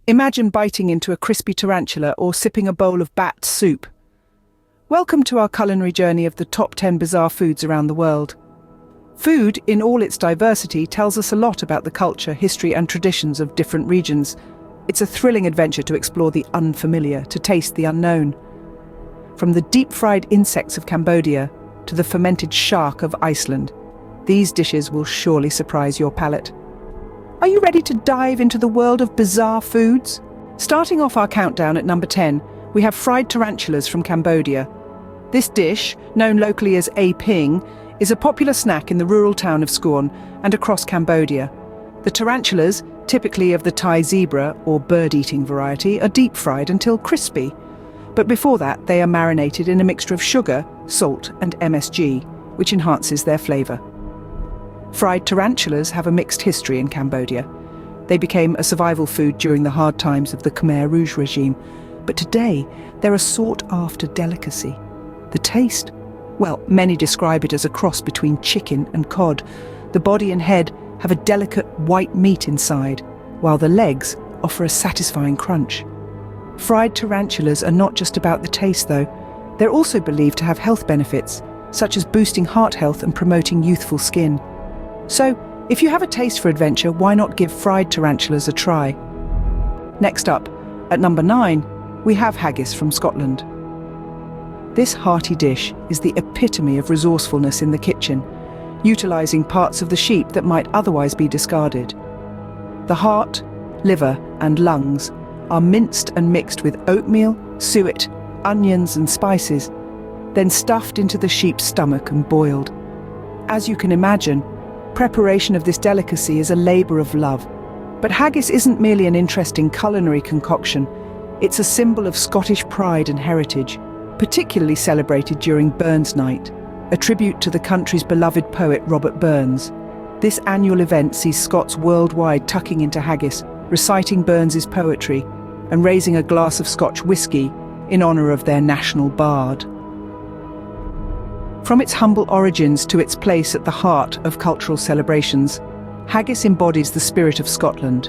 Imagine biting into a crispy tarantula or sipping a bowl of bat soup. Welcome to our culinary journey of the top 10 bizarre foods around the world. Food, in all its diversity, tells us a lot about the culture, history and traditions of different regions. It's a thrilling adventure to explore the unfamiliar, to taste the unknown. From the deep-fried insects of Cambodia to the fermented shark of Iceland, these dishes will surely surprise your palate. Are you ready to dive into the world of bizarre foods? Starting off our countdown at number 10, we have fried tarantulas from Cambodia. This dish, known locally as A Ping, is a popular snack in the rural town of Skorn and across Cambodia. The tarantulas, typically of the Thai zebra or bird-eating variety, are deep-fried until crispy. But before that, they are marinated in a mixture of sugar, salt and MSG, which enhances their flavour. Fried tarantulas have a mixed history in Cambodia. They became a survival food during the hard times of the Khmer Rouge regime, but today they're a sought-after delicacy. The taste? Well, many describe it as a cross between chicken and cod. The body and head have a delicate white meat inside, while the legs offer a satisfying crunch. Fried tarantulas are not just about the taste, though. They're also believed to have health benefits, such as boosting heart health and promoting youthful skin. So, if you have a taste for adventure, why not give fried tarantulas a try? Next up, at number 9, we have haggis from Scotland. This hearty dish is the epitome of resourcefulness in the kitchen, utilising parts of the sheep that might otherwise be discarded. The heart, liver and lungs are minced and mixed with oatmeal, suet, onions and spices, then stuffed into the sheep's stomach and boiled. As you can imagine, preparation of this delicacy is a labour of love. But haggis isn't merely an interesting culinary concoction, it's a symbol of Scottish pride and heritage, particularly celebrated during Burns Night, a tribute to the country's beloved poet Robert Burns. This annual event sees Scots worldwide tucking into haggis, reciting Burns's poetry, and raising a glass of Scotch whisky in honour of their national bard. From its humble origins to its place at the heart of cultural celebrations, haggis embodies the spirit of Scotland.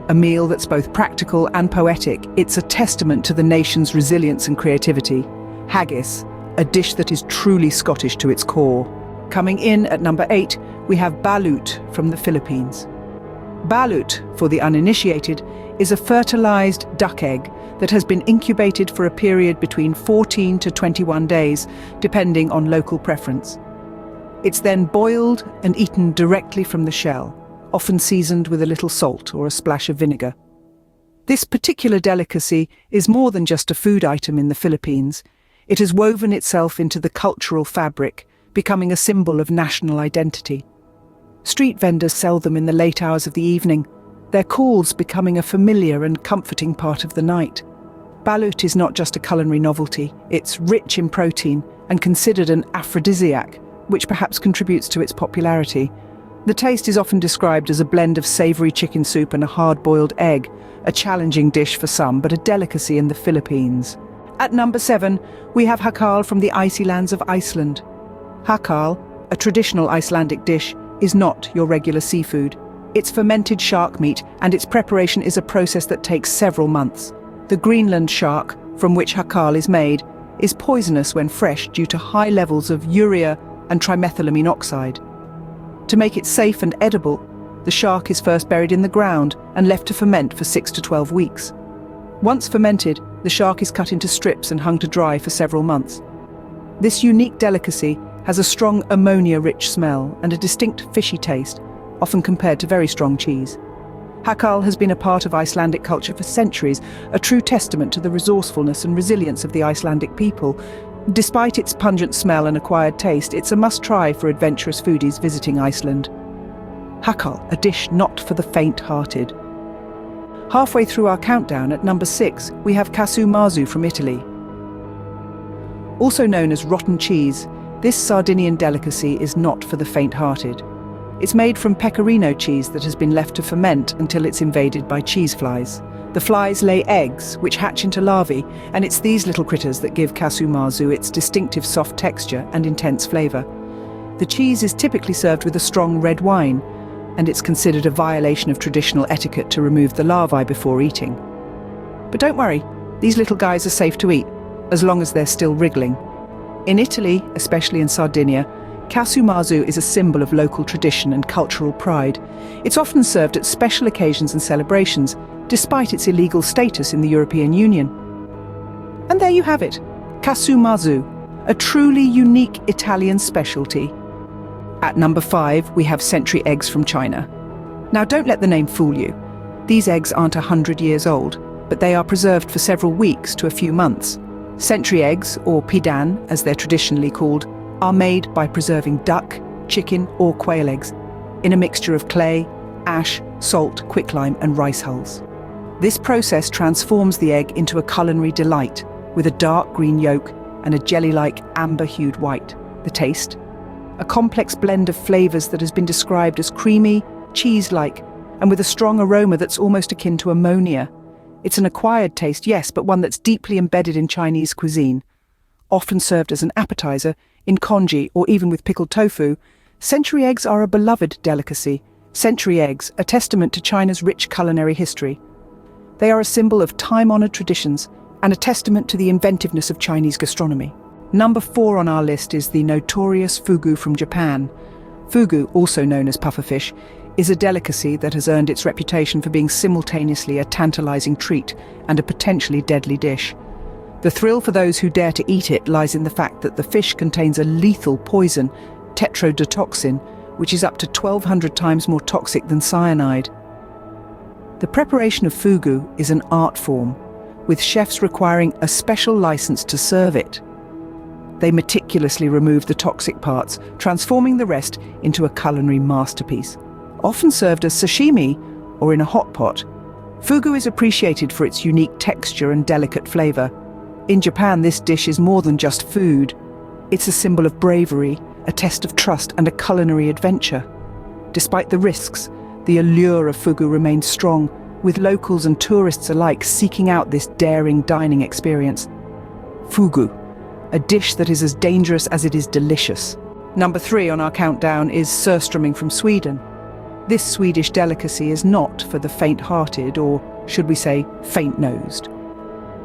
A meal that's both practical and poetic, it's a testament to the nation's resilience and creativity. Haggis, a dish that is truly Scottish to its core. Coming in at number 8, we have balut from the Philippines. Balut, for the uninitiated, is a fertilized duck egg that has been incubated for a period between 14 to 21 days, depending on local preference. It's then boiled and eaten directly from the shell, often seasoned with a little salt or a splash of vinegar. This particular delicacy is more than just a food item in the Philippines. It has woven itself into the cultural fabric, becoming a symbol of national identity. Street vendors sell them in the late hours of the evening, their calls becoming a familiar and comforting part of the night. Balut is not just a culinary novelty, it's rich in protein and considered an aphrodisiac, which perhaps contributes to its popularity. The taste is often described as a blend of savoury chicken soup and a hard-boiled egg, a challenging dish for some, but a delicacy in the Philippines. At number 7, we have hakal from the icy lands of Iceland. Hakal, a traditional Icelandic dish, is not your regular seafood. It's fermented shark meat, and its preparation is a process that takes several months. The Greenland shark, from which hakal is made, is poisonous when fresh due to high levels of urea and trimethylamine oxide. To make it safe and edible, the shark is first buried in the ground and left to ferment for 6 to 12 weeks. Once fermented, the shark is cut into strips and hung to dry for several months. This unique delicacy has a strong ammonia-rich smell and a distinct fishy taste, often compared to very strong cheese. Hakal has been a part of Icelandic culture for centuries, a true testament to the resourcefulness and resilience of the Icelandic people. Despite its pungent smell and acquired taste, it's a must-try for adventurous foodies visiting Iceland. Hakal, a dish not for the faint-hearted. Halfway through our countdown, at number 6, we have casu marzu from Italy. Also known as rotten cheese, this Sardinian delicacy is not for the faint-hearted. It's made from pecorino cheese that has been left to ferment until it's invaded by cheese flies. The flies lay eggs, which hatch into larvae, and it's these little critters that give casu marzu its distinctive soft texture and intense flavour. The cheese is typically served with a strong red wine, and it's considered a violation of traditional etiquette to remove the larvae before eating. But don't worry, these little guys are safe to eat, as long as they're still wriggling. In Italy, especially in Sardinia, Cassumarzu is a symbol of local tradition and cultural pride. It's often served at special occasions and celebrations, despite its illegal status in the European Union. And there you have it, Cassumarzu, a truly unique Italian specialty. At number 5, we have century eggs from China. Now don't let the name fool you. These eggs aren't 100 years old, but they are preserved for several weeks to a few months. Century eggs, or pidan as they're traditionally called, are made by preserving duck, chicken or quail eggs in a mixture of clay, ash, salt, quicklime and rice hulls. This process transforms the egg into a culinary delight with a dark green yolk and a jelly-like amber-hued white. The taste? A complex blend of flavors that has been described as creamy, cheese-like, and with a strong aroma that's almost akin to ammonia. It's an acquired taste, yes, but one that's deeply embedded in Chinese cuisine. Often served as an appetizer, in congee or even with pickled tofu, century eggs are a beloved delicacy. Century eggs, a testament to China's rich culinary history. They are a symbol of time-honored traditions and a testament to the inventiveness of Chinese gastronomy. Number 4 on our list is the notorious fugu from Japan. Fugu, also known as pufferfish, is a delicacy that has earned its reputation for being simultaneously a tantalizing treat and a potentially deadly dish. The thrill for those who dare to eat it lies in the fact that the fish contains a lethal poison, tetrodotoxin, which is up to 1,200 times more toxic than cyanide. The preparation of fugu is an art form, with chefs requiring a special license to serve it. They meticulously remove the toxic parts, transforming the rest into a culinary masterpiece. Often served as sashimi or in a hot pot, fugu is appreciated for its unique texture and delicate flavor. In Japan, this dish is more than just food. It's a symbol of bravery, a test of trust, and a culinary adventure. Despite the risks, the allure of fugu remains strong, with locals and tourists alike seeking out this daring dining experience. Fugu, a dish that is as dangerous as it is delicious. Number 3 on our countdown is surströmming from Sweden. This Swedish delicacy is not for the faint-hearted, or should we say, faint-nosed.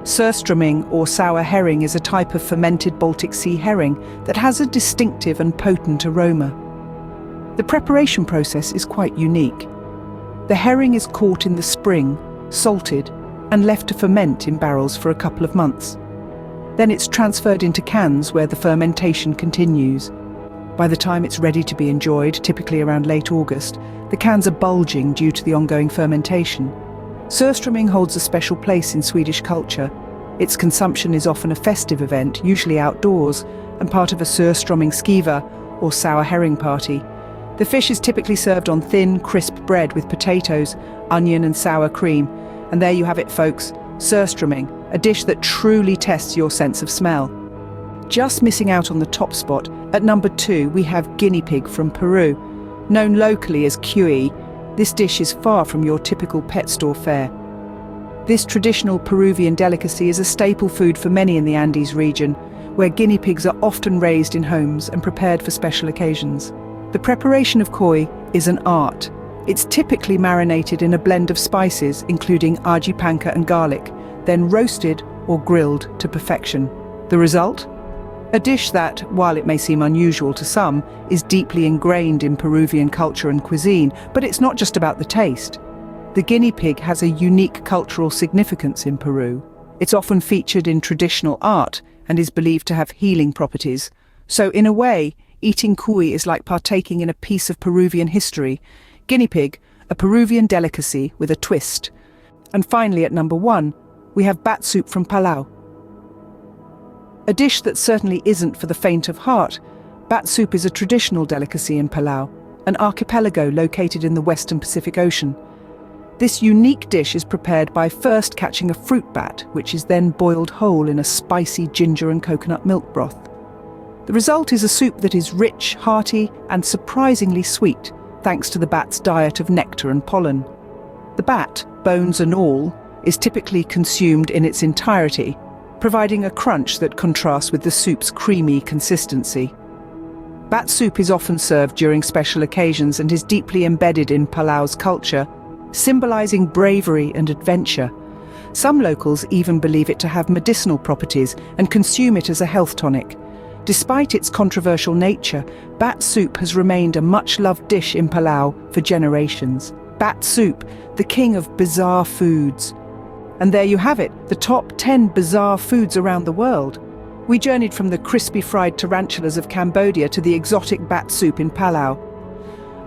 Surströmming, or sour herring, is a type of fermented Baltic Sea herring that has a distinctive and potent aroma. The preparation process is quite unique. The herring is caught in the spring, salted, and left to ferment in barrels for a couple of months. Then it's transferred into cans where the fermentation continues. By the time it's ready to be enjoyed, typically around late August, the cans are bulging due to the ongoing fermentation. Surströmming holds a special place in Swedish culture. Its consumption is often a festive event, usually outdoors, and part of a surströmming skiva, or sour herring party. The fish is typically served on thin, crisp bread with potatoes, onion and sour cream. And there you have it, folks, surströmming, a dish that truly tests your sense of smell. Just missing out on the top spot, at number 2 we have guinea pig from Peru. Known locally as cuy, this dish is far from your typical pet store fare. This traditional Peruvian delicacy is a staple food for many in the Andes region, where guinea pigs are often raised in homes and prepared for special occasions. The preparation of cuy is an art. It's typically marinated in a blend of spices, including aji panca and garlic, then roasted or grilled to perfection. The result? A dish that, while it may seem unusual to some, is deeply ingrained in Peruvian culture and cuisine, but it's not just about the taste. The guinea pig has a unique cultural significance in Peru. It's often featured in traditional art and is believed to have healing properties. So in a way, eating cuy is like partaking in a piece of Peruvian history. Guinea pig, a Peruvian delicacy with a twist. And finally, at number 1, we have bat soup from Palau. A dish that certainly isn't for the faint of heart. Bat soup is a traditional delicacy in Palau, an archipelago located in the western Pacific Ocean. This unique dish is prepared by first catching a fruit bat, which is then boiled whole in a spicy ginger and coconut milk broth. The result is a soup that is rich, hearty, and surprisingly sweet, thanks to the bat's diet of nectar and pollen. The bat, bones and all, is typically consumed in its entirety, providing a crunch that contrasts with the soup's creamy consistency. Bat soup is often served during special occasions and is deeply embedded in Palau's culture, symbolizing bravery and adventure. Some locals even believe it to have medicinal properties and consume it as a health tonic. Despite its controversial nature, bat soup has remained a much-loved dish in Palau for generations. Bat soup, the king of bizarre foods. And there you have it, the top 10 bizarre foods around the world. We journeyed from the crispy fried tarantulas of Cambodia to the exotic bat soup in Palau.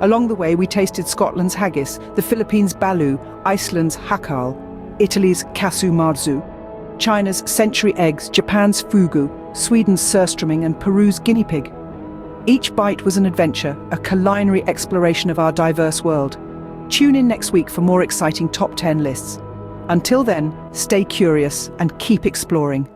Along the way, we tasted Scotland's haggis, the Philippines' balu, Iceland's hakal, Italy's casu marzu, China's century eggs, Japan's fugu, Sweden's surströmming, and Peru's guinea pig. Each bite was an adventure, a culinary exploration of our diverse world. Tune in next week for more exciting top 10 lists. Until then, stay curious and keep exploring.